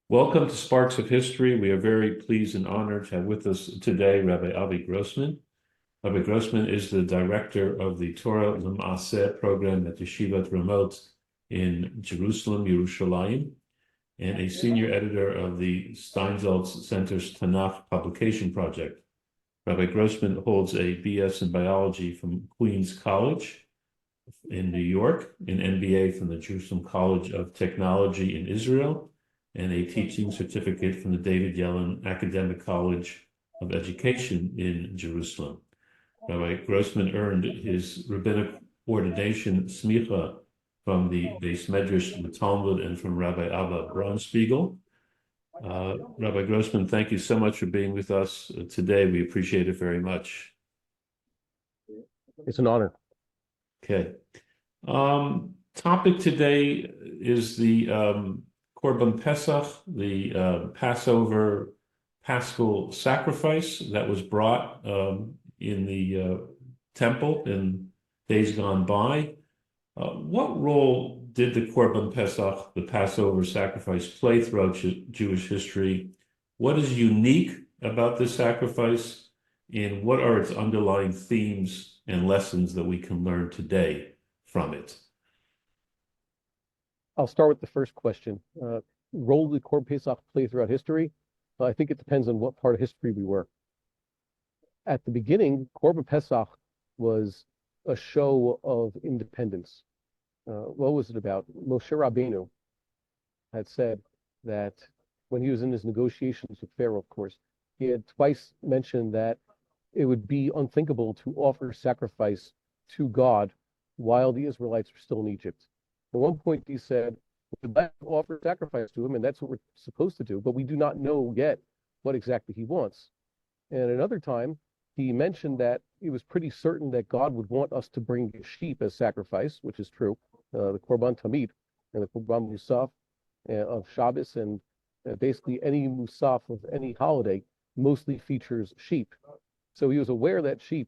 Welcome to Sparks of History. We are very pleased and honored to have with us today Rabbi Avi Grossman. Rabbi Grossman is the director of the Torah L'Maaseh program at Yeshivat Ramot in Jerusalem, Yerushalayim, and a senior editor of the Steinsaltz Center's Tanakh publication project. Rabbi Grossman holds a BS in biology from Queens College in New York, an MBA from the Jerusalem College of Technology in Israel, and a teaching certificate from the David Yellin Academic College of Education in Jerusalem. Rabbi Grossman earned his rabbinic ordination smicha from the Beis Medrash L'Talmud and from Rabbi Abba Bronspiegel. Rabbi Grossman, thank you so much for being with us today. We appreciate it very much. It's an honor. Okay. Topic today is the Korban Pessach, the Passover Paschal sacrifice that was brought in the temple in days gone by. What role did the Korban Pessach, the Passover sacrifice, play throughout Jewish history? What is unique about this sacrifice, and what are its underlying themes and lessons that we can learn today from it? I'll start with the first question. Role did Korban Pessach play throughout history? I think it depends on what part of history we were. At the beginning, Korban Pessach was a show of independence. What was it about? Moshe Rabbeinu had said that when he was in his negotiations with Pharaoh, of course, he had twice mentioned that it would be unthinkable to offer sacrifice to God while the Israelites were still in Egypt. At one point, he said, we'd like to offer sacrifice to him, and that's what we're supposed to do, but we do not know yet what exactly he wants. And another time, he mentioned that he was pretty certain that God would want us to bring sheep as sacrifice, which is true, the Korban Tamid and the Korban Musaf of Shabbos, and basically any Musaf of any holiday mostly features sheep. So he was aware that sheep,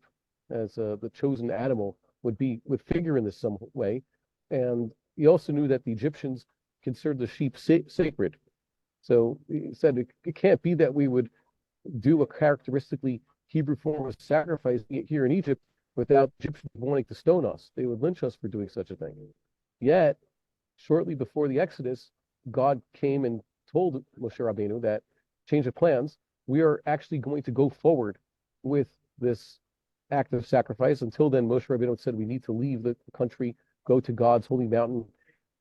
as the chosen animal, would figure in this some way, and he also knew that the Egyptians considered the sheep sacred. So he said it can't be that we would do a characteristically Hebrew form of sacrifice here in Egypt without Egyptians wanting to stone us. They would lynch us for doing such a thing. Yet, shortly before the Exodus, God came and told Moshe Rabbeinu that, change of plans, we are actually going to go forward with this act of sacrifice. Until then, Moshe Rabbeinu said we need to leave the country, go to God's holy mountain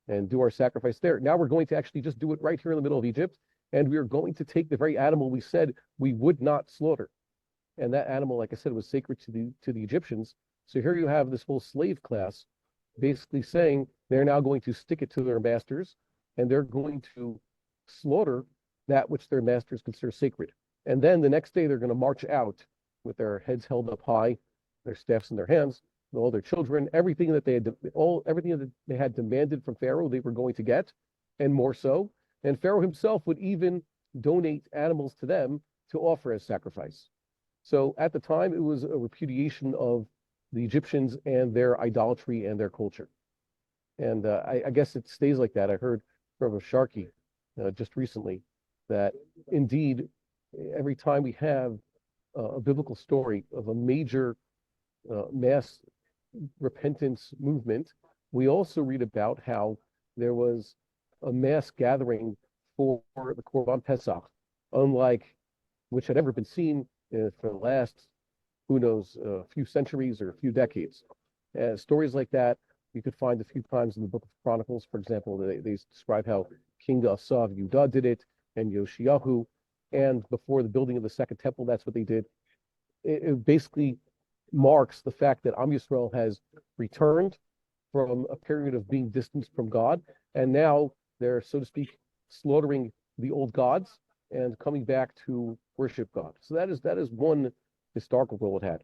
and do our sacrifice there. Now we're going to actually just do it right here in the middle of Egypt, and we are going to take the very animal we said we would not slaughter. And that animal, like I said, was sacred to the Egyptians. So here you have this whole slave class basically saying they're now going to stick it to their masters, and they're going to slaughter that which their masters consider sacred. And then the next day they're going to march out with their heads held up high, their staffs in their hands, all their children, everything that they had demanded from Pharaoh, they were going to get, and more so. And Pharaoh himself would even donate animals to them to offer as sacrifice. So at the time, it was a repudiation of the Egyptians and their idolatry and their culture. And I guess it stays like that. I heard from a Sharkey just recently that indeed, every time we have a biblical story of a major mass repentance movement, we also read about how there was a mass gathering for the Korban Pessach, unlike which had ever been seen for the last, who knows, a few centuries or a few decades. Stories like that you could find a few times in the book of Chronicles. For example, they describe how King Asa of Judah did it, and Yoshiyahu, and before the building of the second temple, that's what they did. It basically marks the fact that Am Yisrael has returned from a period of being distanced from God, and now they're, so to speak, slaughtering the old gods and coming back to worship God. So that is one historical role it had.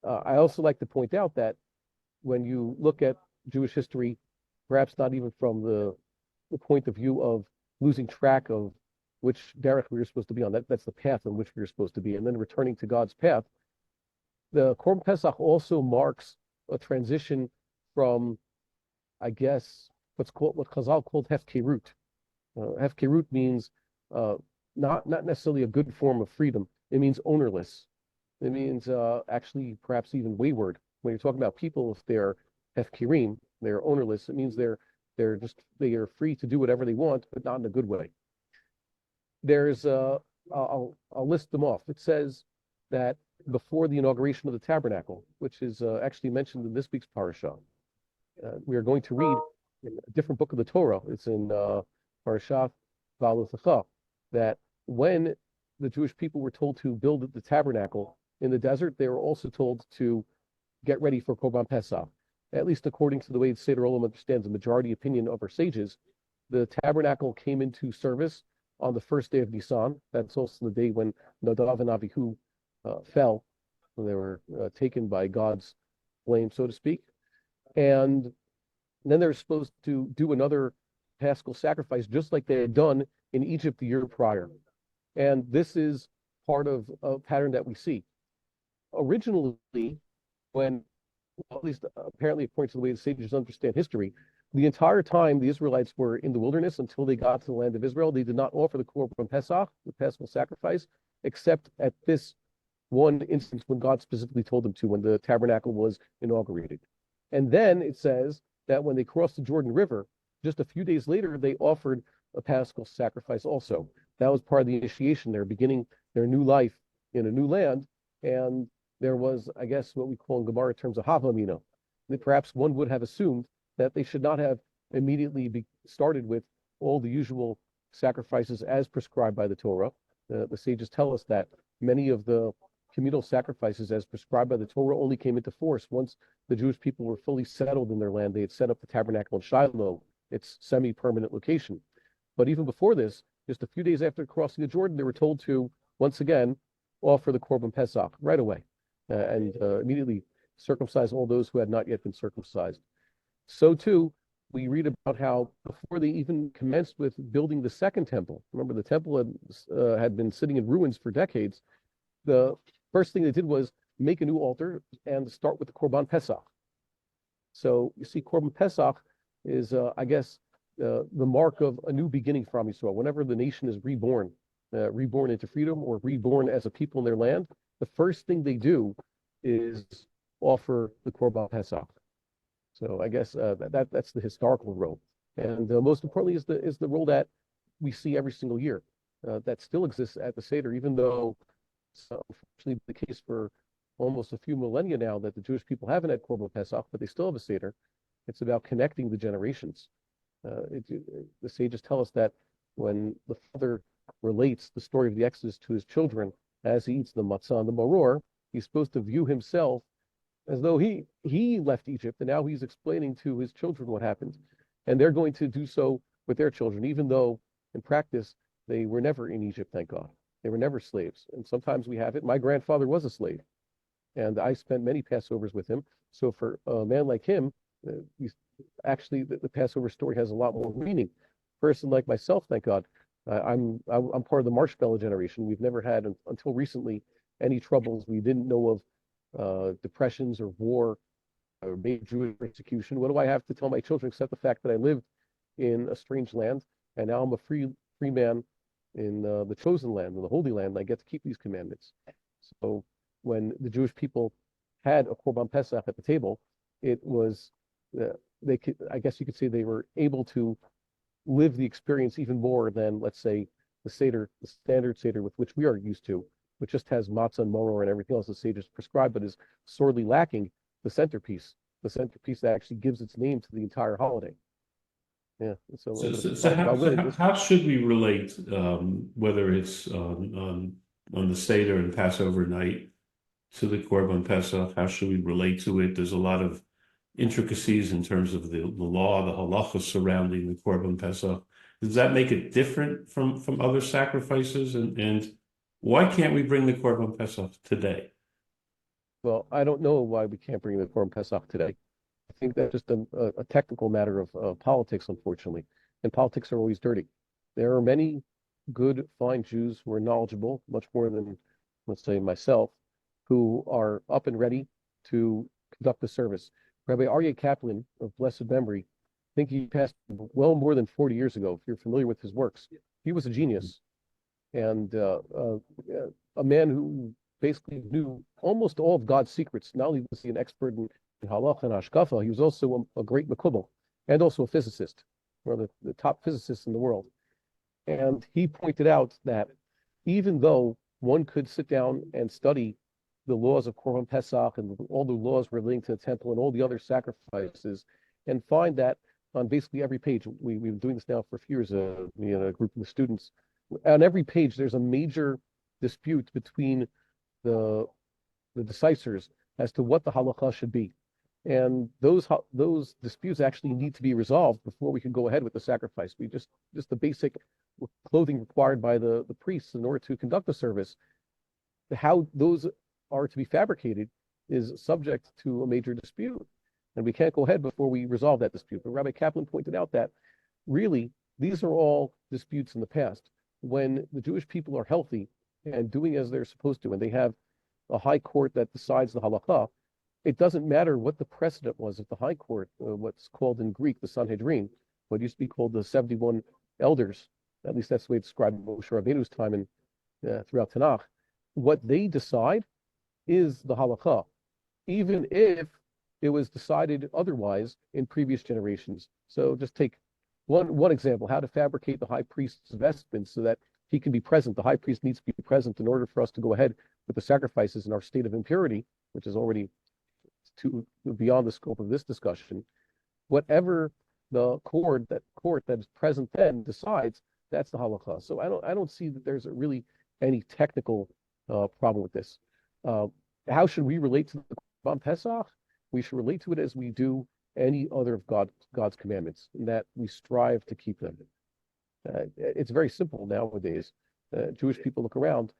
I also like to point out that when you look at Jewish history, perhaps not even from the point of view of losing track of which derech we were supposed to be on, that's the path on which we were supposed to be, and then returning to God's path, the Korban Pesach also marks a transition from, I guess, what Chazal called hefkerut. Hefkerut means not necessarily a good form of freedom. It means ownerless. It means actually perhaps even wayward. When you're talking about people, if they're hefkirim, they're ownerless. It means they are free to do whatever they want, but not in a good way. There's I'll list them off. It says that before the inauguration of the tabernacle, which is actually mentioned in this week's parasha, we are going to read in a different book of the Torah. It's in Parashat Va'alutecha, that when the Jewish people were told to build the tabernacle in the desert, they were also told to get ready for Korban Pessach. At least according to the way the Seder Olam understands the majority opinion of our sages, the tabernacle came into service on the first day of Nisan. That's also the day when Nadav and Avihu fell, when they were taken by God's flame, so to speak. And then they're supposed to do another Paschal sacrifice, just like they had done in Egypt the year prior. And this is part of a pattern that we see. Originally, when, well, at least apparently according to the way the sages understand history, the entire time the Israelites were in the wilderness until they got to the land of Israel, they did not offer the Korban Pessach, the Paschal sacrifice, except at this one instance when God specifically told them to, when the tabernacle was inaugurated. And then it says that when they crossed the Jordan River, just a few days later, they offered a Paschal sacrifice also. That was part of the initiation. They're beginning their new life in a new land. And there was, I guess, what we call in Gemara terms of Havamina. Perhaps one would have assumed that they should not have immediately started with all the usual sacrifices as prescribed by the Torah. The sages tell us that many of the communal sacrifices as prescribed by the Torah only came into force once the Jewish people were fully settled in their land. They had set up the tabernacle in Shiloh, its semi-permanent location. But even before this, just a few days after crossing the Jordan, they were told to, once again, offer the Korban Pessach right away and immediately circumcise all those who had not yet been circumcised. So too, we read about how before they even commenced with building the second temple, remember the temple had been sitting in ruins for decades, the first thing they did was make a new altar and start with the Korban Pessach. So you see, Korban Pessach is, I guess, the mark of a new beginning from Yisrael. Whenever the nation is reborn into freedom or reborn as a people in their land, the first thing they do is offer the Korban Pessach. So I guess that's the historical role, and most importantly is the role that we see every single year that still exists at the Seder, even though it's unfortunately the case for almost a few millennia now that the Jewish people haven't had Korban Pessach, but they still have a Seder. It's about connecting the generations. The sages tell us that when the father relates the story of the Exodus to his children as he eats the matzah and the maror, he's supposed to view himself as though he left Egypt, and now he's explaining to his children what happened. And they're going to do so with their children, even though in practice they were never in Egypt, thank God. They were never slaves. And sometimes we have it. My grandfather was a slave, and I spent many Passovers with him. So for a man like him, actually the Passover story has a lot more meaning. A person like myself, thank God, I'm part of the marshmallow generation. We've never had, until recently, any troubles. We didn't know of depressions or war or major Jewish persecution. What do I have to tell my children except the fact that I lived in a strange land and now I'm a free man in the chosen land, in the Holy Land, and I get to keep these commandments. So when the Jewish people had a Korban Pesach at the table, it was I guess you could say they were able to live the experience even more than, let's say, the Seder, the standard Seder with which we are used to, which just has matzah and maror and everything else the sages prescribed, but is sorely lacking the centerpiece that actually gives its name to the entire holiday. Yeah. So how should we relate, whether it's on the Seder and Passover night to the Korban Pesach? How should we relate to it? There's a lot of intricacies in terms of the law, the halacha surrounding the Korban Pessach. Does that make it different from other sacrifices? And why can't we bring the Korban Pessach today? Well, I don't know why we can't bring the Korban Pessach today. I think that's just a technical matter of politics, unfortunately. And politics are always dirty. There are many good, fine Jews who are knowledgeable, much more than, let's say, myself, who are up and ready to conduct the service. Rabbi Aryeh Kaplan of blessed memory, I think he passed well more than 40 years ago, if you're familiar with his works. He was a genius. and a man who basically knew almost all of God's secrets. Not only was he an expert in halach and hashkafa, he was also a great makubal and also a physicist, one of the top physicists in the world. And he pointed out that even though one could sit down and study the laws of Korban Pessach and all the laws relating to the temple and all the other sacrifices, and find that on basically every page, we've been doing this now for a few years, me and a group of the students, on every page, there's a major dispute between the decisors as to what the halakha should be. And those disputes actually need to be resolved before we can go ahead with the sacrifice. We just the basic clothing required by the priests in order to conduct the service. How those are to be fabricated is subject to a major dispute. And we can't go ahead before we resolve that dispute. But Rabbi Kaplan pointed out that really these are all disputes in the past. When the Jewish people are healthy and doing as they're supposed to, and they have a high court that decides the halakha, it doesn't matter what the precedent was of the high court, what's called in Greek the Sanhedrin, what used to be called the 71 elders. At least that's the way it's described in Moshe Rabbeinu's time and throughout Tanakh. What they decide is the halakha, even if it was decided otherwise in previous generations. So just take one example, how to fabricate the high priest's vestments so that he can be present. The high priest needs to be present in order for us to go ahead with the sacrifices in our state of impurity, which is already beyond the scope of this discussion. Whatever the court that is present then decides, that's the halakha. So I don't see that there's really any technical problem with this. How should we relate to the Korban Pessach? We should relate to it as we do any other of God's commandments, in that we strive to keep them. It's very simple nowadays. Jewish people look around.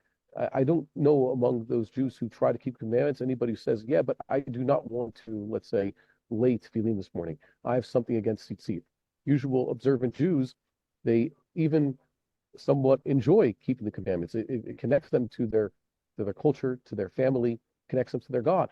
I don't know among those Jews who try to keep commandments anybody who says, yeah, but I do not want to, let's say, lay tefillin this morning. I have something against tzitzit. Usual observant Jews, they even somewhat enjoy keeping the commandments. It connects them to their culture, to their family, connects them to their God.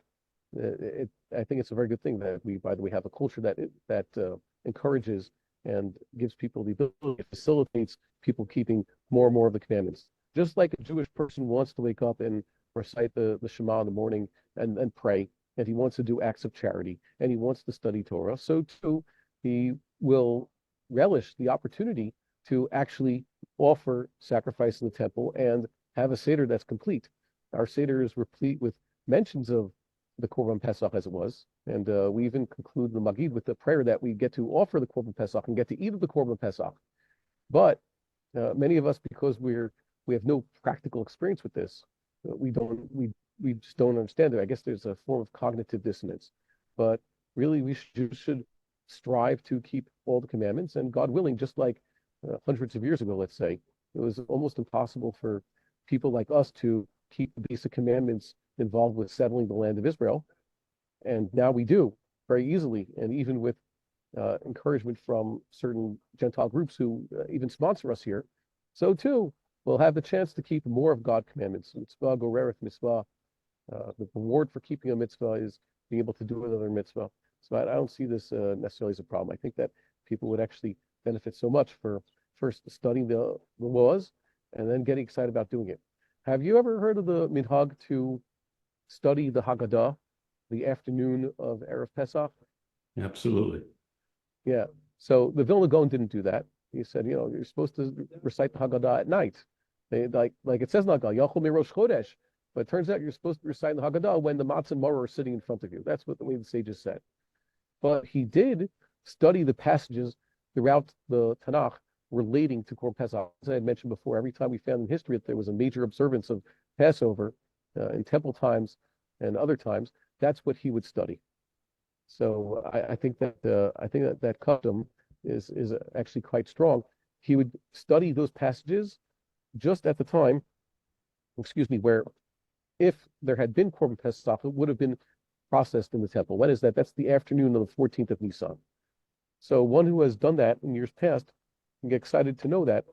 I think it's a very good thing that we, by the way, have a culture that encourages and gives people the ability, facilitates people keeping more and more of the commandments. Just like a Jewish person wants to wake up and recite the Shema in the morning and pray, and he wants to do acts of charity, and he wants to study Torah, so too he will relish the opportunity to actually offer sacrifice in the temple and have a Seder that's complete. Our Seder is replete with mentions of the Korban Pessach as it was, and we even conclude the Magid with the prayer that we get to offer the Korban Pessach and get to eat of the Korban Pessach. But many of us, because we have no practical experience with this, we just don't understand it. I guess there's a form of cognitive dissonance, but really we should strive to keep all the commandments, and God willing, just like hundreds of years ago, let's say, it was almost impossible for people like us to keep the basic commandments involved with settling the land of Israel. And now we do very easily, and even with encouragement from certain Gentile groups who even sponsor us here. So too, we'll have the chance to keep more of God's commandments. Mitzvah, gorereth mitzvah. The reward for keeping a mitzvah is being able to do another mitzvah. So I don't see this necessarily as a problem. I think that people would actually benefit so much for first studying the laws and then getting excited about doing it. Have you ever heard of the minhag to study the Haggadah the afternoon of Erev Pesach? Absolutely. Yeah. So the Vilna Gaon didn't do that. He said, you're supposed to recite the Haggadah at night. Like it says in Haggadah, Yachol Mirosh Chodesh. But it turns out you're supposed to recite the Haggadah when the matzah and maror are sitting in front of you. That's what the way the sages said. But he did study the passages throughout the Tanakh relating to Korban Pesach. As I had mentioned before, every time we found in history that there was a major observance of Passover in temple times and other times, that's what he would study. So I think that custom is actually quite strong. He would study those passages just at the time, where if there had been Korban Pessach, it would have been processed in the temple. When is that? That's the afternoon of the 14th of Nisan. So one who has done that in years past can get excited to know that,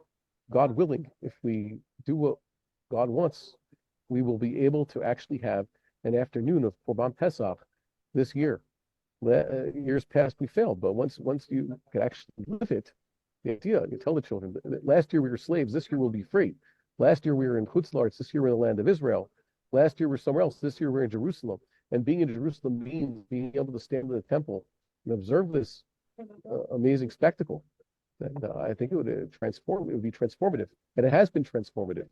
God willing, if we do what God wants, we will be able to actually have an afternoon of Korban Pessach this year. Years past we failed, but once you can actually live it, the idea, you tell the children, last year we were slaves, this year we'll be free. Last year we were in Chutz La'aretz, this year we're in the land of Israel. Last year we're somewhere else, this year we're in Jerusalem. And being in Jerusalem means being able to stand in the temple and observe this amazing spectacle. And I think it would transform. It would be transformative, and it has been transformative.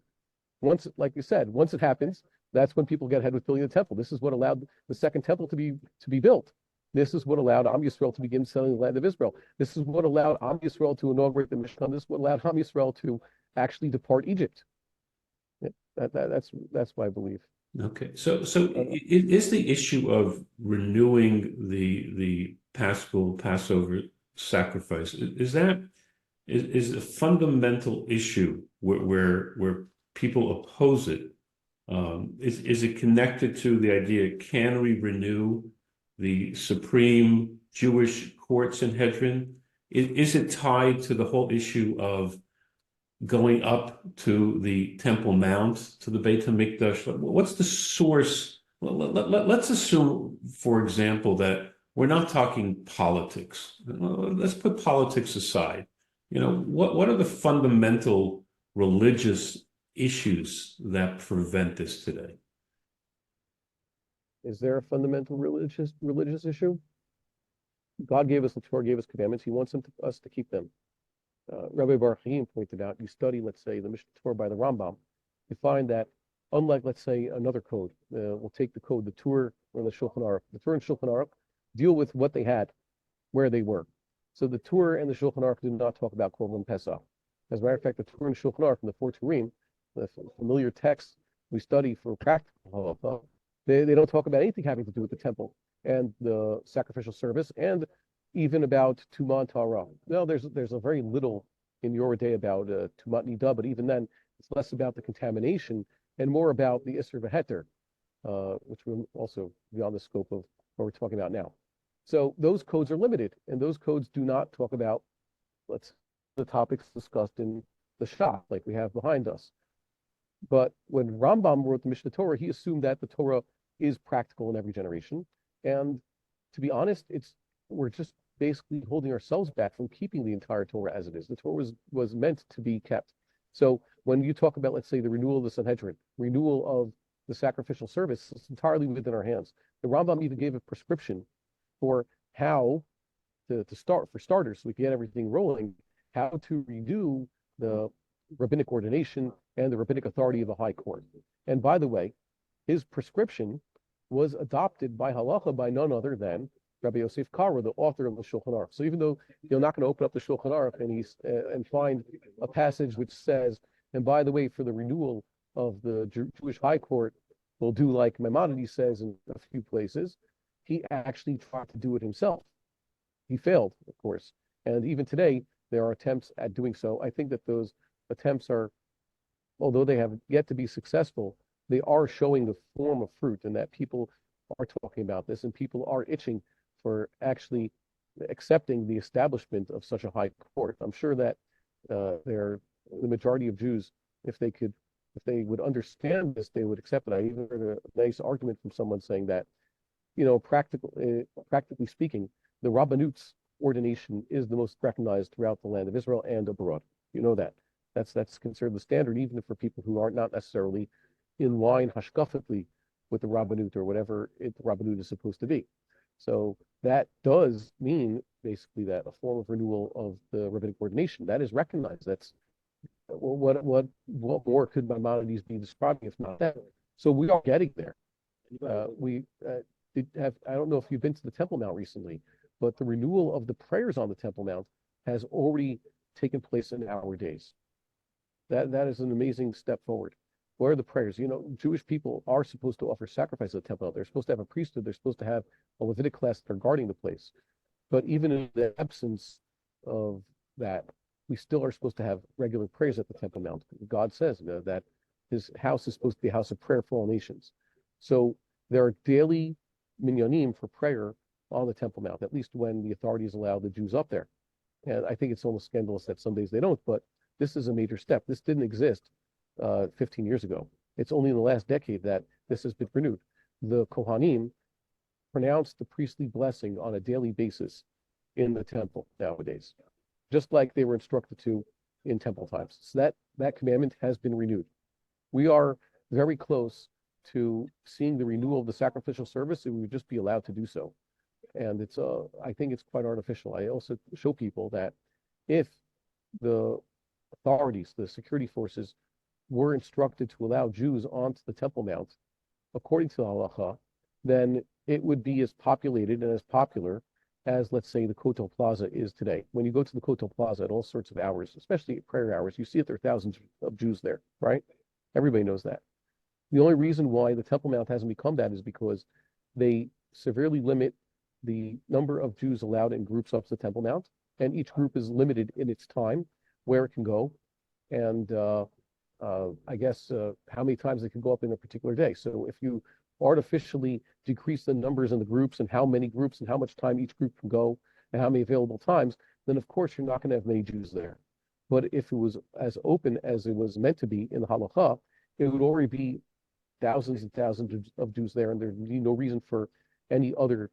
Once, like you said, once it happens, that's when people get ahead with building the temple. This is what allowed the second temple to be built. This is what allowed Am Yisrael to begin selling the land of Israel. This is what allowed Am Yisrael to inaugurate the Mishkan. This is what allowed Am Yisrael to actually depart Egypt. That's what I believe. Okay, so it is the issue of renewing the Passover sacrifice. Is a fundamental issue where people oppose it? Is it connected to the idea, can we renew the supreme Jewish court Sanhedrin? Is it tied to the whole issue of going up to the Temple Mount, to the Beit HaMikdash? What's the source? Let's assume, for example, that we're not talking politics. Let's put politics aside. What are the fundamental religious issues that prevent this today? Is there a fundamental religious issue? God gave us the Torah, gave us commandments. He wants us to keep them. Rabbi Bar Chaim pointed out, you study, let's say, the Mishnah Torah by the Rambam, you find that unlike, let's say, another code, we'll take the code, the Torah or the Shulchan Aruch. The Torah and Shulchan Aruch deal with what they had, where they were. So the Torah and the Shulchan Aruch do not talk about Korban Pessach. As a matter of fact, the Torah and Shulchan Aruch and the four Turim, the familiar texts we study for practical halacha, they don't talk about anything having to do with the temple and the sacrificial service, and even about Tumah and Tahara. No, there's a very little in Yoreh De'ah about Tumat Nidah, but even then, it's less about the contamination and more about the Isser V'Heter, which will also beyond the scope of what we're talking about now. So those codes are limited, and those codes do not talk about the topics discussed in the Shach, like we have behind us. But when Rambam wrote the Mishnah Torah, he assumed that the Torah is practical in every generation. And to be honest, we're just basically holding ourselves back from keeping the entire Torah as it is. The Torah was meant to be kept. So when you talk about, let's say, the renewal of the Sanhedrin, renewal of the sacrificial service, it's entirely within our hands. The Rambam even gave a prescription for how to start, for starters, so we can get everything rolling, how to redo the rabbinic ordination and the rabbinic authority of the high court. And by the way, his prescription was adopted by halacha by none other than Rabbi Yosef Karo, the author of the Shulchan Aruch. So even though you're not going to open up the Shulchan Aruch and find a passage which says, and by the way, for the renewal of the Jewish high court, we'll do like Maimonides says in a few places, he actually tried to do it himself. He failed, of course. And even today, there are attempts at doing so. I think that those attempts are, although they have yet to be successful, they are showing the form of fruit, and that people are talking about this, and people are itching for actually accepting the establishment of such a high court. I'm sure that the majority of Jews, if they would understand this, they would accept it. I even heard a nice argument from someone saying that, practically speaking, the Rabbanut's ordination is the most recognized throughout the land of Israel and abroad. You know that. That's considered the standard, even for people who are not necessarily in line hashkafically with the Rabbanut or whatever the Rabbanut is supposed to be. So that does mean basically that a form of renewal of the rabbinic ordination that is recognized. That's what more could Maimonides be describing if not that? So we are getting there. I don't know if you've been to the Temple Mount recently, but the renewal of the prayers on the Temple Mount has already taken place in our days. That is an amazing step forward. What are the prayers? Jewish people are supposed to offer sacrifice at the Temple Mount. They're supposed to have a priesthood. They're supposed to have a Levitic class that are guarding the place. But even in the absence of that, we still are supposed to have regular prayers at the Temple Mount. God says that his house is supposed to be a house of prayer for all nations. So there are daily minyanim for prayer on the Temple Mount, at least when the authorities allow the Jews up there. And I think it's almost scandalous that some days they don't, but this is a major step. This didn't exist 15 years ago. It's only in the last decade that this has been renewed. The Kohanim pronounce the priestly blessing on a daily basis in the temple nowadays, just like they were instructed to in temple times. So that commandment has been renewed. We are very close to seeing the renewal of the sacrificial service, and we would just be allowed to do so. And I think it's quite artificial. I also show people that if the authorities, the security forces, were instructed to allow Jews onto the Temple Mount, according to the halacha, then it would be as populated and as popular as, let's say, the Kotel Plaza is today. When you go to the Kotel Plaza at all sorts of hours, especially at prayer hours, you see that there are thousands of Jews there, right? Everybody knows that. The only reason why the Temple Mount hasn't become that is because they severely limit the number of Jews allowed in groups up to the Temple Mount, and each group is limited in its time, where it can go, and I guess how many times they can go up in a particular day. So if you artificially decrease the numbers in the groups and how many groups and how much time each group can go and how many available times, then of course you're not going to have many Jews there. But if it was as open as it was meant to be in the halacha, it would already be thousands and thousands of Jews there, and there'd be no reason for any other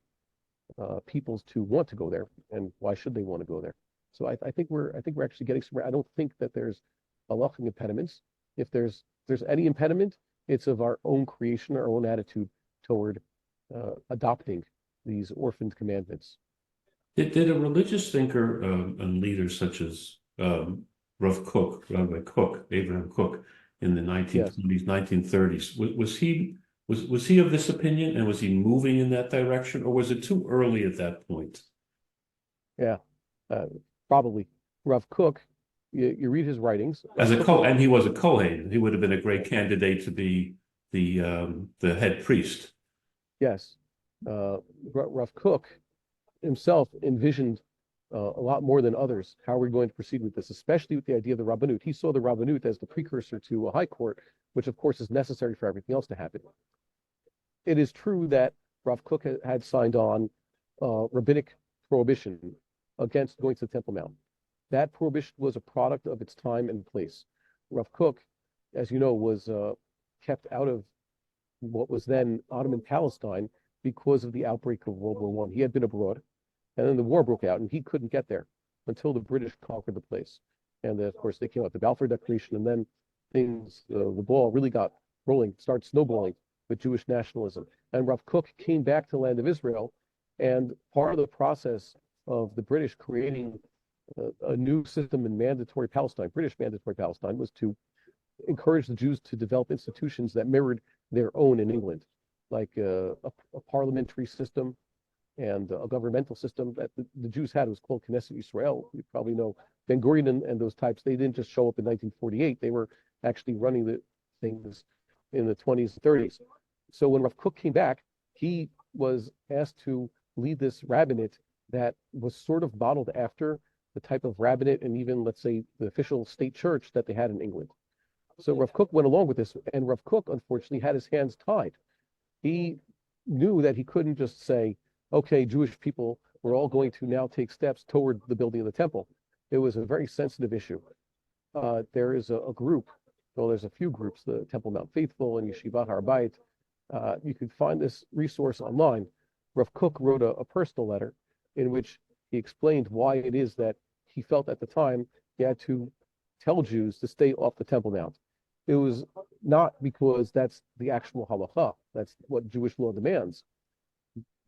peoples to want to go there. And why should they want to go there? So I think we're actually getting somewhere. I don't think that there's halachic impediments. If there's any impediment, it's of our own creation, our own attitude toward adopting these orphaned commandments. Did a religious thinker and leader such as Rabbi Cook, Abraham Cook, in the 1920s, 1930s, was he of this opinion, and was he moving in that direction, or was it too early at that point? Yeah, probably. Rav Cook, you read his writings. And he was a Kohen. He would have been a great candidate to be the head priest. Yes, Rav Cook himself envisioned a lot more than others how we're going to proceed with this, especially with the idea of the rabbinut. He saw the rabbinut as the precursor to a high court, which of course is necessary for everything else to happen. It is true that Rav Cook had signed on rabbinic prohibition against going to the Temple Mount. That prohibition was a product of its time and place. Rav Cook, as you know, was kept out of what was then Ottoman Palestine because of the outbreak of World War I. He had been abroad, and then the war broke out, and he couldn't get there until the British conquered the place. And of course, they came out with the Balfour Declaration, and then the ball really got rolling, started snowballing with Jewish nationalism. And Rav Cook came back to the land of Israel, and part of the process of the British creating a new system in mandatory Palestine, British mandatory Palestine, was to encourage the Jews to develop institutions that mirrored their own in England, like a parliamentary system and a governmental system that the Jews had. It was called Knesset Yisrael. You probably know Ben Gurion and those types. They didn't just show up in 1948. They were actually running the things in the 20s and 30s. So when Rav Cook came back, he was asked to lead this rabbinate that was sort of modeled after the type of rabbinate and even, let's say, the official state church that they had in England. So Rav Cook went along with this, and Rav Cook, unfortunately, had his hands tied. He knew that he couldn't just say, okay, Jewish people, we're all going to now take steps toward the building of the temple. It was a very sensitive issue. There is a group, well, there's a few groups, the Temple Mount Faithful and Yeshivat Ramot. You can find this resource online. Rav Cook wrote a personal letter in which he explained why it is that he felt at the time he had to tell Jews to stay off the Temple Mount. It was not because that's the actual halacha, that's what Jewish law demands.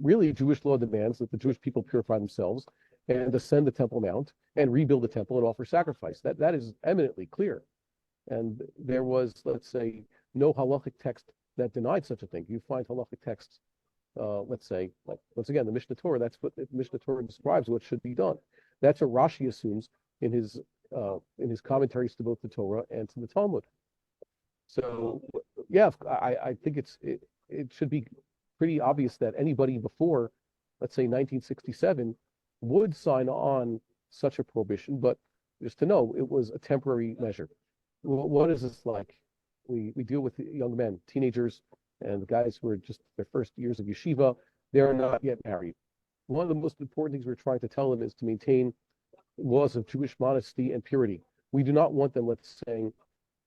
Really, Jewish law demands that the Jewish people purify themselves and ascend the Temple Mount and rebuild the temple and offer sacrifice. That is eminently clear. And there was, let's say, no halachic text that denied such a thing. You find halachic texts, let's say, like, once again, the Mishnah Torah, that's what the Mishnah Torah describes what should be done. That's what Rashi assumes in his commentaries to both the Torah and to the Talmud. So, yeah, I think it should be pretty obvious that anybody before, let's say, 1967 would sign on such a prohibition, but just to know, it was a temporary measure. What is this like? We deal with young men, teenagers, and the guys who are just their first years of yeshiva. They're not yet married. One of the most important things we're trying to tell them is to maintain laws of Jewish modesty and purity. We do not want them, let's say,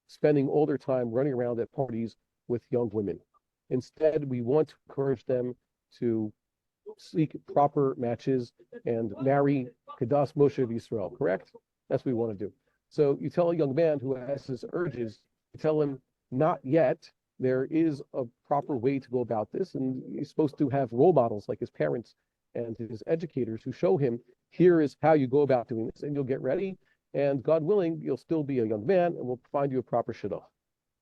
spending all their time running around at parties with young women. Instead, we want to encourage them to seek proper matches and marry Kedas Moshe of Yisrael, correct? That's what we want to do. So you tell a young man who has his urges, you tell him, not yet. There is a proper way to go about this, and he's supposed to have role models like his parents and his educators who show him, here is how you go about doing this, and you'll get ready, and God willing, you'll still be a young man, and we'll find you a proper shidduch.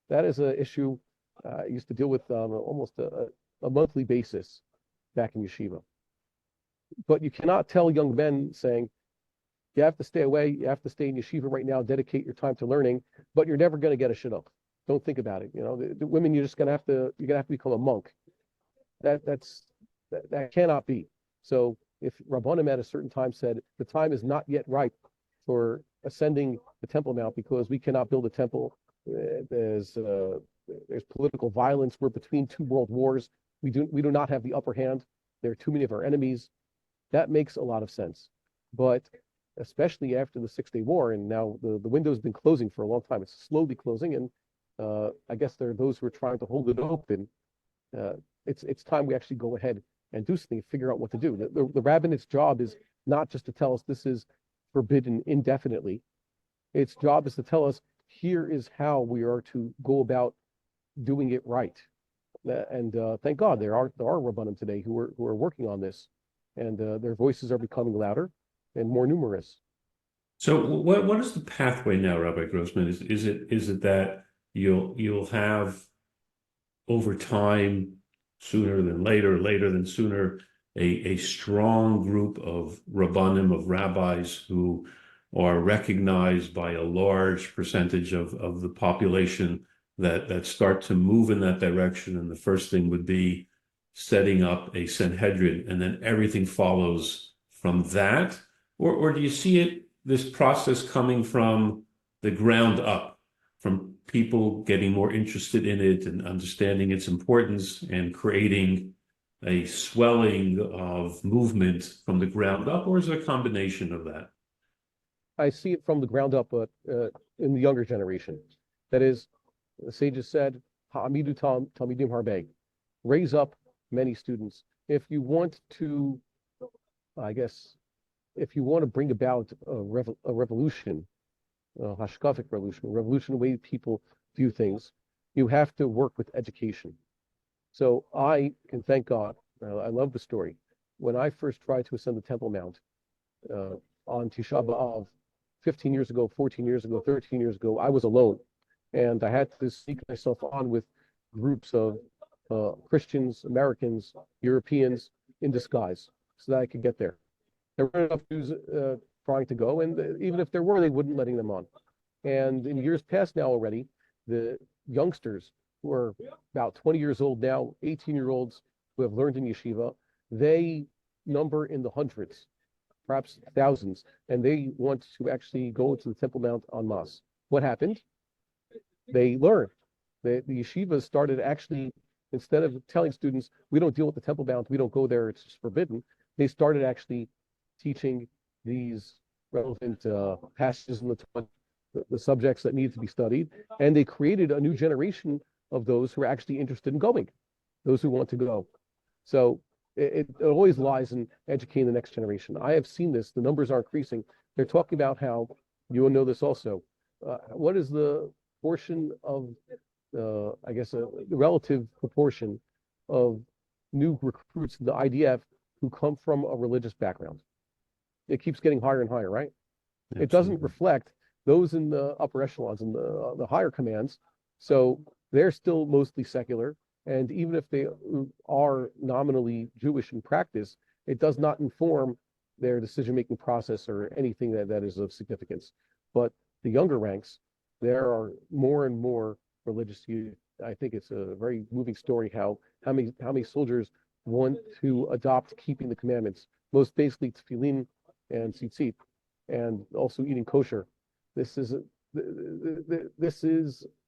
That is an issue I used to deal with on almost a monthly basis back in yeshiva. But you cannot tell young men saying, you have to stay away, you have to stay in yeshiva right now, dedicate your time to learning, but you're never going to get a shidduch. Don't think about it. You know, the women, you're gonna have to become a monk. That cannot be. So if Rabbanim at a certain time said the time is not yet ripe for ascending the Temple Mount because we cannot build a temple, there's political violence, we're between two world wars, we do not have the upper hand, there are too many of our enemies, that makes a lot of sense. But especially after the 6-Day War, and now the window's been closing for a long time, it's slowly closing, and I guess there are those who are trying to hold it open. It's time we actually go ahead and do something, figure out what to do. The rabbinate's job is not just to tell us this is forbidden indefinitely. Its job is to tell us here is how we are to go about doing it right. And thank God there are rabbanim today who are working on this, and their voices are becoming louder and more numerous. So what is the pathway now, Rabbi Grossman? Is it that you'll have over time, sooner than later, later than sooner, a strong group of rabbanim, of rabbis who are recognized by a large percentage of the population that start to move in that direction, and the first thing would be setting up a Sanhedrin, and then everything follows from that? Or do you see this process coming from the ground up, from people getting more interested in it and understanding its importance and creating a swelling of movement from the ground up, or is it a combination of that? I see it from the ground up, but in the younger generation. That is, the sages said, "Ha'amidu talmidim harbei," raise up many students. If you want to, I guess, if you want to bring about a revolution, a hashkafic revolution, the way people view things, you have to work with education. So I can thank God. I love the story. When I first tried to ascend the Temple Mount on Tisha B'Av, 15 years ago, 14 years ago, 13 years ago, I was alone. And I had to sneak myself on with groups of Christians, Americans, Europeans in disguise so that I could get there. There weren't enough Jews trying to go, and even if there were, they wouldn't letting them on. And in years past now already, the youngsters who are about 20 years old now, 18-year-olds who have learned in yeshiva, they number in the hundreds, perhaps thousands, and they want to actually go to the Temple Mount en masse. What happened? They learned. The yeshivas started actually, instead of telling students, we don't deal with the Temple Mount, we don't go there, it's just forbidden, they started actually teaching these relevant passages in the Torah, the subjects that need to be studied, and they created a new generation of those who are actually interested in going, those who want to go. So it always lies in educating the next generation. I have seen this. The numbers are increasing. They're talking about how, you will know this also, what is the portion of, I guess, the relative proportion of new recruits in the IDF who come from a religious background? It keeps getting higher and higher, right? Absolutely. It doesn't reflect those in the upper echelons and the higher commands. So they're still mostly secular. And even if they are nominally Jewish in practice, it does not inform their decision-making process or anything that is of significance. But the younger ranks, there are more and more religious youth. I think it's a very moving story how many soldiers want to adopt keeping the commandments, most basically tefillin and tzitzit, and also eating kosher. This is,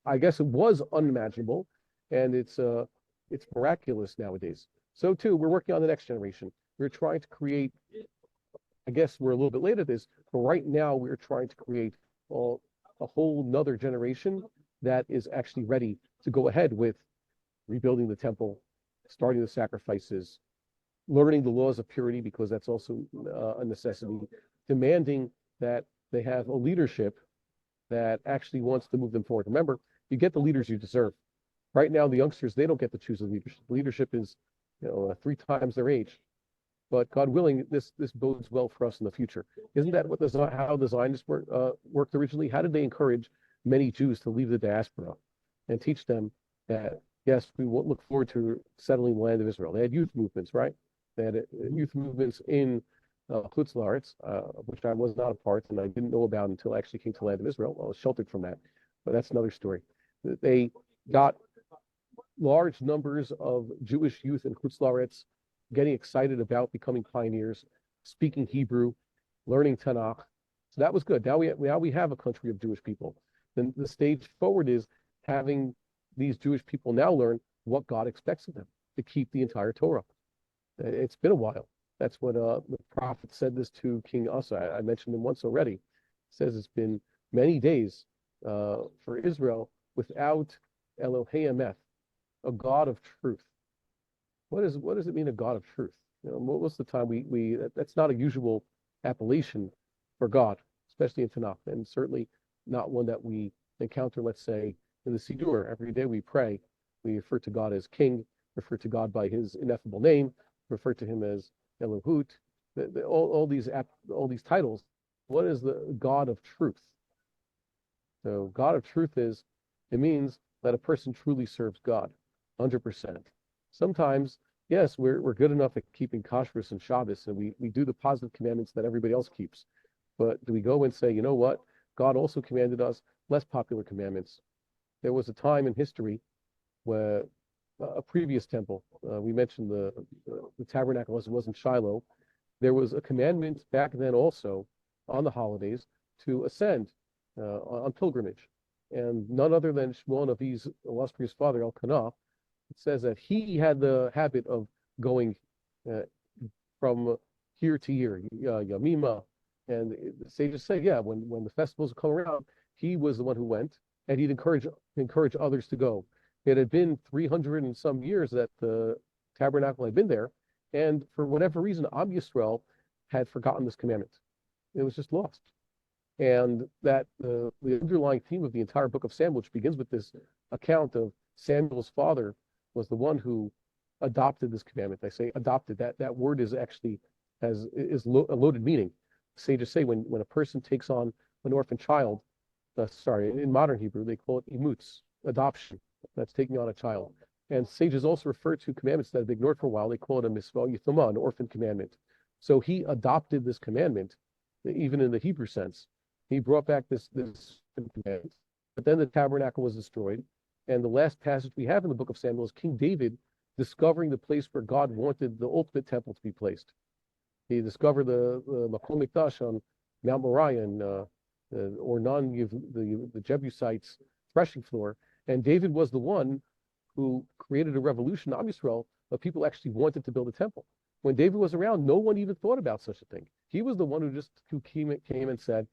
I guess it was unimaginable, and it's miraculous nowadays. So too, we're working on the next generation. We're trying to create, I guess we're a little bit late at this, but right now we're trying to create a whole nother generation that is actually ready to go ahead with rebuilding the temple, starting the sacrifices, learning the laws of purity, because that's also a necessity, demanding that they have a leadership that actually wants to move them forward. Remember, you get the leaders you deserve. Right now, the youngsters, they don't get to choose the leadership. Leadership is, 3 times their age. But God willing, this bodes well for us in the future. Isn't that how the Zionists worked originally? How did they encourage many Jews to leave the diaspora and teach them that, yes, we will look forward to settling the land of Israel? They had youth movements, right? They had youth movements in Chutz La'aretz, which I was not a part, and I didn't know about until I actually came to the land of Israel. I was sheltered from that, but that's another story. They got large numbers of Jewish youth in Chutz La'aretz getting excited about becoming pioneers, speaking Hebrew, learning Tanakh. So that was good. Now we have a country of Jewish people. Then the stage forward is having these Jewish people now learn what God expects of them, to keep the entire Torah. It's been a while. That's what the prophet said this to King Asa. I mentioned him once already. It says it's been many days for Israel without Elohei Emeth, a God of truth. What does it mean, a God of truth? Most of the time that's not a usual appellation for God, especially in Tanakh, and certainly not one that we encounter, let's say, in the Siddur. Every day we pray, we refer to God as King, refer to God by His ineffable name, refer to Him as Elohut. All these titles. What is the God of truth? So God of truth it means that a person truly serves God, 100%. Sometimes, yes, we're good enough at keeping kashrus and Shabbos, and we do the positive commandments that everybody else keeps. But do we go and say, you know what? God also commanded us less popular commandments. There was a time in history where a previous temple, we mentioned the tabernacle as it was in Shiloh, there was a commandment back then also on the holidays to ascend on pilgrimage. And none other than Shmuel Navi's illustrious father, Elkanah, it says that he had the habit of going from year to year, Yamima, and the sages say, yeah, when the festivals come around, he was the one who went, and he'd encourage others to go. It had been 300 and some years that the tabernacle had been there, and for whatever reason, Am Yisrael had forgotten this commandment. It was just lost. And that the underlying theme of the entire book of Samuel, which begins with this account of Samuel's father, was the one who adopted this commandment. I say adopted. That word is actually a loaded meaning. Sages say when a person takes on an orphan child, in modern Hebrew, they call it imutz, adoption. That's taking on a child. And sages also refer to commandments that have been ignored for a while. They call it a mitzvah yithumah, an orphan commandment. So he adopted this commandment, even in the Hebrew sense. He brought back this commandment. But then the tabernacle was destroyed. And the last passage we have in the book of Samuel is King David discovering the place where God wanted the ultimate temple to be placed. He discovered the Makom Mikdash on Mount Moriah and Ornan, the Jebusites' threshing floor. And David was the one who created a revolution in Am Yisrael of people actually wanted to build a temple. When David was around, no one even thought about such a thing. He was the one who came and said,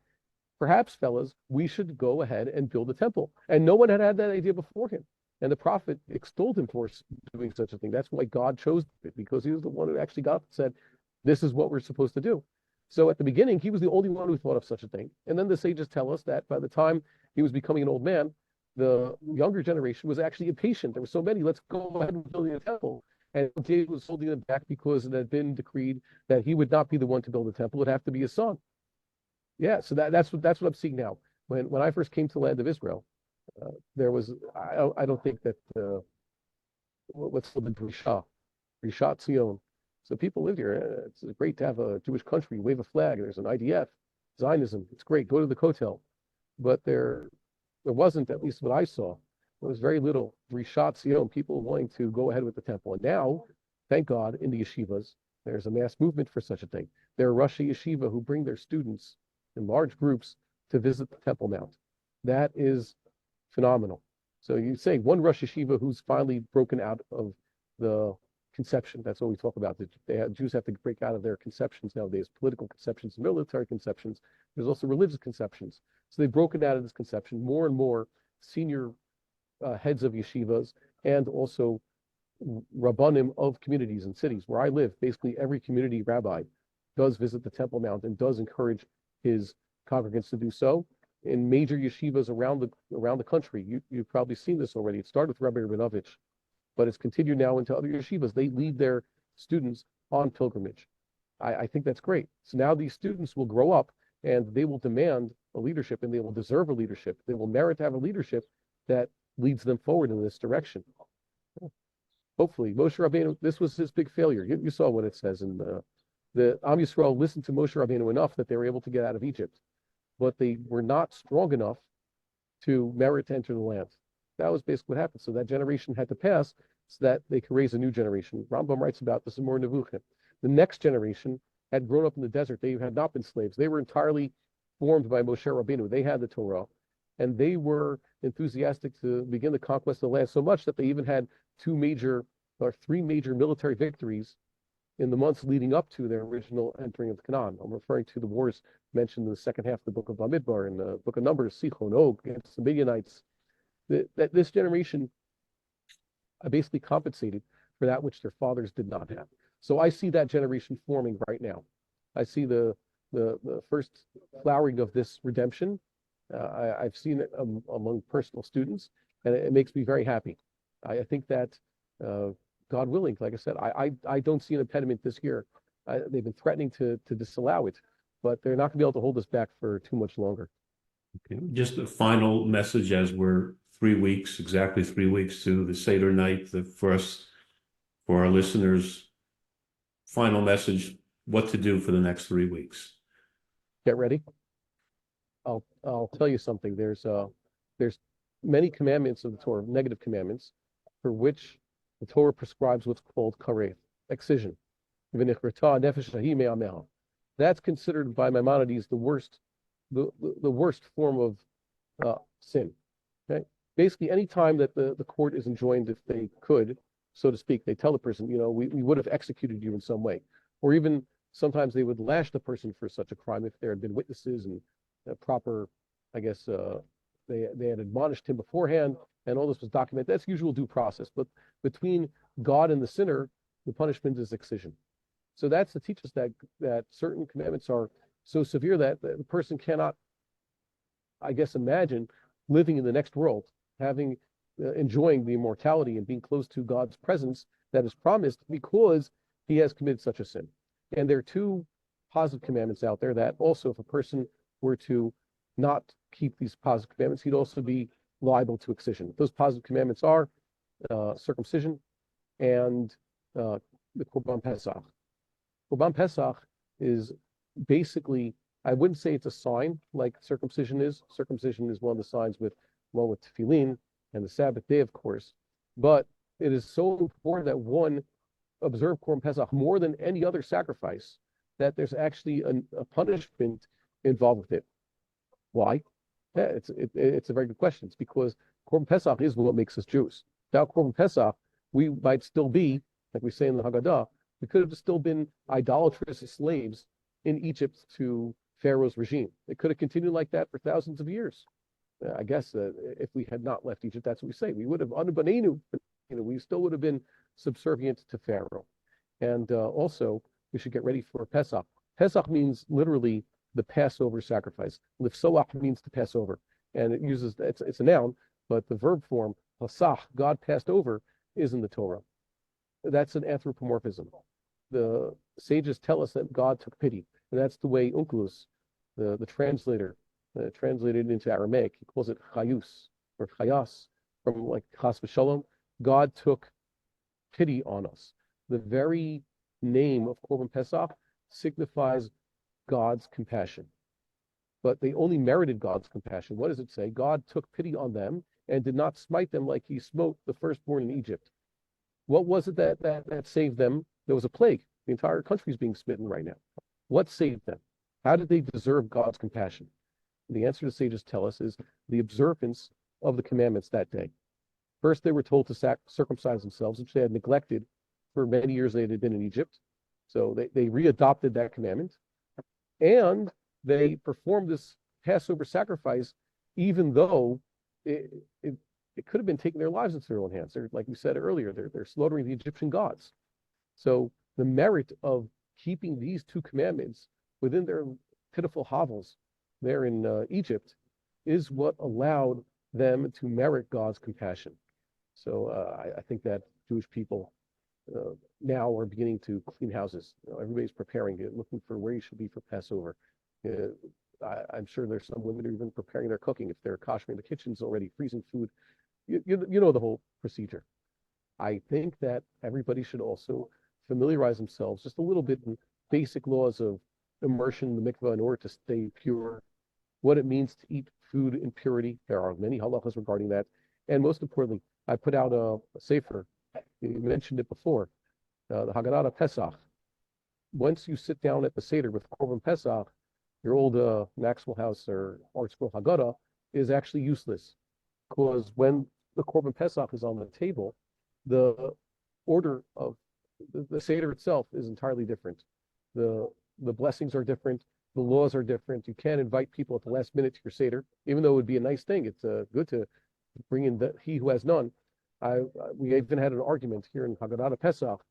perhaps, fellas, we should go ahead and build a temple. And no one had that idea before him. And the prophet extolled him for doing such a thing. That's why God chose it, because he was the one who actually got up and said, this is what we're supposed to do. So at the beginning, he was the only one who thought of such a thing. And then the sages tell us that by the time he was becoming an old man, the younger generation was actually impatient. There were so many, let's go ahead and build a temple. And David was holding them back because it had been decreed that he would not be the one to build the temple. It would have to be his son. Yeah, so that's what I'm seeing now. When I first came to the land of Israel, there was, I don't think that, what's called the Rishat Zion. So people live here. It's great to have a Jewish country, wave a flag. There's an IDF, Zionism. It's great. Go to the Kotel. But there wasn't, at least what I saw, there was very little Rishat Zion, people wanting to go ahead with the temple. And now, thank God, in the yeshivas, there's a mass movement for such a thing. There are Rosh Yeshiva who bring their students in large groups to visit the Temple Mount. That is phenomenal. So you say one Rosh Yeshiva who's finally broken out of the conception. That's what we talk about. Jews have to break out of their conceptions nowadays, political conceptions, military conceptions. There's also religious conceptions. So they've broken out of this conception. More and more senior heads of yeshivas and also rabbanim of communities and cities. Where I live, basically every community rabbi does visit the Temple Mount and does encourage his congregants to do so. in major yeshivas around the country. You've probably seen this already. It started with Rabbi Rabinovich, but it's continued now into other yeshivas. They lead their students on pilgrimage. I think that's great. So now these students will grow up and they will demand a leadership, and they will deserve a leadership. They will merit to have a leadership that leads them forward in this direction. Hopefully, Moshe Rabbeinu, this was his big failure. You saw what it says in the Am Yisrael listened to Moshe Rabbeinu enough that they were able to get out of Egypt, but they were not strong enough to merit to enter the land. That was basically what happened. So that generation had to pass so that they could raise a new generation. Rambam writes about this in more Nevuchim. The next generation had grown up in the desert. They had not been slaves. They were entirely formed by Moshe Rabbeinu. They had the Torah, and they were enthusiastic to begin the conquest of the land so much that they even had three major military victories in the months leading up to their original entering of Canaan. I'm referring to the wars mentioned in the second half of the book of Bamidbar and the book of Numbers, Sichon, Og, against the Midianites. That this generation basically compensated for that which their fathers did not have. So I see that generation forming right now. I see the first flowering of this redemption. I've seen it among personal students, and it makes me very happy. I think that God willing, like I said, I don't see an impediment this year. They've been threatening to disallow it, but they're not going to be able to hold us back for too much longer. Okay. Just a final message as we're exactly 3 weeks to the Seder night, for our listeners, final message, what to do for the next 3 weeks. Get ready. I'll tell you something. There's many commandments of the Torah, negative commandments, for which the Torah prescribes what's called kareth, excision. That's considered by Maimonides the worst form of sin. Okay, basically, any time that the court is enjoined, if they could, so to speak, they tell the person, we would have executed you in some way, or even sometimes they would lash the person for such a crime if there had been witnesses and proper, I guess, they had admonished him beforehand, and all this was documented. That's usual due process. But between God and the sinner, the punishment is excision. So that's to teach us that certain commandments are so severe that the person cannot, I guess, imagine living in the next world, enjoying the immortality and being close to God's presence that is promised because he has committed such a sin. And there are two positive commandments out there that also, if a person were to not keep these positive commandments, he'd also be liable to excision. Those positive commandments are circumcision and the Korban Pessach. Korban Pessach is basically, I wouldn't say it's a sign like circumcision is. Circumcision is one of the signs along with tefillin and the Sabbath day, of course. But it is so important that one observe Korban Pessach more than any other sacrifice, that there's actually a punishment involved with it. Why? Yeah, it's a very good question. It's because Korban Pessach is what makes us Jews. Without Korban Pessach, we might still be, like we say in the Haggadah, we could have still been idolatrous slaves in Egypt to Pharaoh's regime. It could have continued like that for thousands of years. I guess if we had not left Egypt, that's what we say. We would have, we still would have been subservient to Pharaoh. And also, we should get ready for Pesach. Pesach means literally the Passover sacrifice. Lifsoach means to pass over. And it uses, it's a noun, but the verb form, pasach, God passed over, is in the Torah. That's an anthropomorphism. The sages tell us that God took pity. And that's the way Onkelos, the translator, translated into Aramaic, he calls it chayus, or chayas, from like chas v'shalom. God took pity on us. The very name of Korban Pesach signifies God's compassion. But they only merited God's compassion. What does it say? God took pity on them and did not smite them like he smote the firstborn in Egypt. What was it that saved them? There was a plague. The entire country is being smitten right now. What saved them? How did they deserve God's compassion? And the answer the sages tell us is the observance of the commandments that day. First, they were told to circumcise themselves, which they had neglected for many years. They had been in Egypt. So they readopted that commandment. And they performed this Passover sacrifice, even though it could have been taking their lives into their own hands. Like we said earlier, they're slaughtering the Egyptian gods. So the merit of keeping these two commandments within their pitiful hovels there in Egypt is what allowed them to merit God's compassion. So I think that Jewish people now are beginning to clean houses. Everybody's preparing it, looking for where you should be for Passover. I'm sure there's some women who are even preparing their cooking. If they're koshering the kitchens already, freezing food. You know the whole procedure. I think that everybody should also familiarize themselves just a little bit in basic laws of immersion in the mikveh in order to stay pure, what it means to eat food in purity. There are many halachas regarding that. And most importantly, I put out a sefer. You mentioned it before, the Haggadah Pesach. Once you sit down at the Seder with Korban Pessach, your old Maxwell House or Art Scroll Haggadah is actually useless. Because when the Korban Pessach is on the table, the order of the Seder itself is entirely different. The blessings are different. The laws are different. You can't invite people at the last minute to your Seder, even though it would be a nice thing. It's good to bring in he who has none. We even had an argument here in Haggadah Pesach.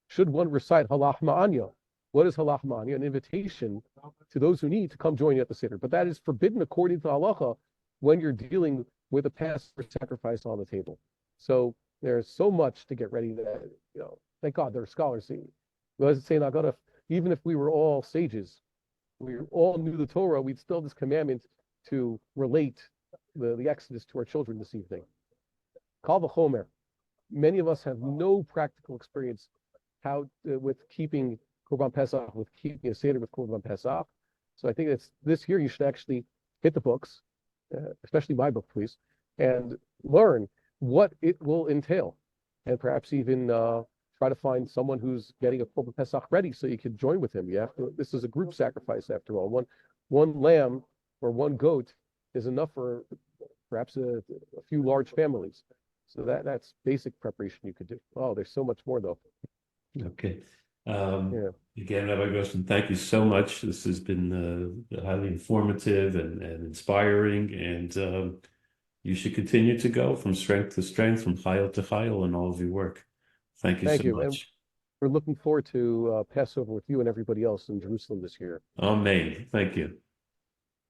Should one recite Halach Ma'anya? What is Halach Ma'anya? An invitation to those who need to come join you at the Seder. But that is forbidden according to halacha when you're dealing with a Passover sacrifice on the table. So there's so much to get ready that, thank God there are scholars. As it's saying, Haggadah, even if we were all sages, we all knew the Torah, we'd still have this commandment to relate the Exodus to our children this evening. Kal v'chomer. Many of us have no practical experience with keeping Korban Pesach, with keeping a Seder with Korban Pesach. So I think it's this year you should actually hit the books, especially my book, please, and learn what it will entail, and perhaps even try to find someone who's getting a Korban Pesach ready so you can join with him. This is a group sacrifice after all. One lamb or one goat is enough for perhaps a few large families. So that's basic preparation you could do. Oh, there's so much more though. Okay. Again, Rabbi Grossman, thank you so much. This has been highly informative and inspiring, and you should continue to go from strength to strength, from chayil to chayil in all of your work. Thank you so much. And we're looking forward to Passover with you and everybody else in Jerusalem this year. Amen. Thank you.